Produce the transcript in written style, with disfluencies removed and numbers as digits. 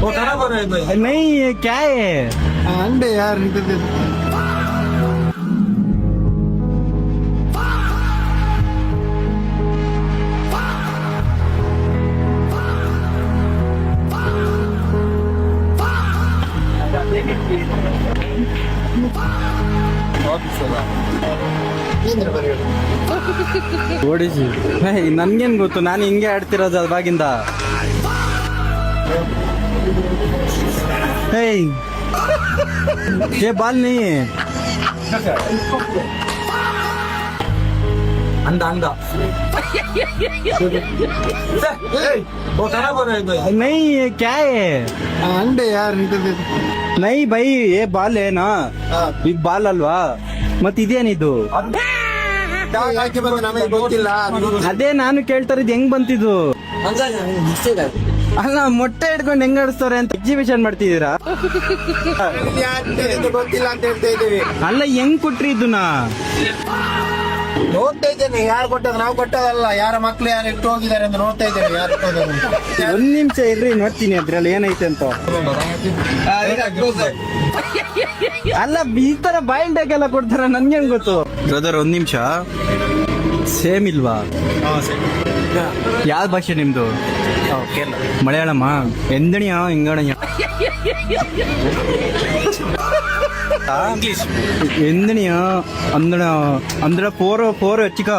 वो खाना बना है भाई। नहीं ये क्या है? अंडे यार निकल दे। ಓಡಿಸಿ ನನ್ಗೇನ್ ಗೊತ್ತು, ನಾನು ಹಿಂಗೆ ಆಡ್ತಿರೋದು ಅವಾಗಿಂದ. ಹೇಯ್ ये बाल नहीं है. अंडा अंडा। वो खाना बना है भाई। नहीं ये क्या है? अंडे यार निकल दे। नहीं भाई ये बाल है ना, ಈಗ ಬಾಲ್ ಅಲ್ವಾ, ಮತ್ ಇದೇನಿದು? ಯಾಕೆ ಬಂದ ನಮಗೆ ಗೊತ್ತಿಲ್ಲ. ಅದೇ ನಾನು ಕೇಳ್ತಾ ಇರೋದು, ಹೆಂಗ್ ಬಂತಿದ್ದು? ಅಲ್ಲ ಮೊಟ್ಟೆ ಹಿಡ್ಕೊಂಡು ಹೆಂಗ್ ಆಡಿಸ್ತಾರೆ ಅಂತ ಎಕ್ಸಿಬಿಷನ್ ಮಾಡ್ತಿದ್ದೀರಾ? ಗೊತ್ತಿಲ್ಲ ಅಂತ ಹೇಳ್ತಾ ಇದ್ದೀವಿ. ಅಲ್ಲ ಹೆಂಗ್ ಕೊಟ್ರಿ ಇದನ್ನ? ನೋಡ್ತಾ ಇದ್ದೇನೆ ಯಾರು ಕೊಟ್ಟದ್, ನಾವು ಕೊಟ್ಟದಲ್ಲ. ಯಾರ ಮಕ್ಳು ಯಾರು ಇಟ್ಟು ಹೋಗಿದ್ದಾರೆ ಅಂತ ನೋಡ್ತಾ ಇದ್ದೇನೆ. ಯಾರು ಒಂದ್ ನಿಮಿಷ ಇರ್ರಿ, ನೋಡ್ತೀನಿ ಅದ್ರಲ್ಲಿ ಏನೈತೆ ಅಂತ. ಅಲ್ಲ ಈ ತರ ಬಾಯಿಲ್ಡಾಗ್ ಎಲ್ಲ ಕೊಡ್ತಾರ, ನನ್ಗೇನ್ ಗೊತ್ತು? ಬ್ರದರ್ ಒಂದ್ ನಿಮಿಷ, ಸೇಮ್ ಇಲ್ವಾ? ಯಾವ ಭಾಷೆ ನಿಮ್ದು? ಮಲಯಾಳಮ? ಎಂದಣಿಯ ಇಂಗಣಯ ಇಂಗ್ಲಿಷ್ ಎಂದಣಿಯ ಅಂದಣ ಅಂದ್ರ ಫೋರ್ ಹೆಚ್ಚಿಕ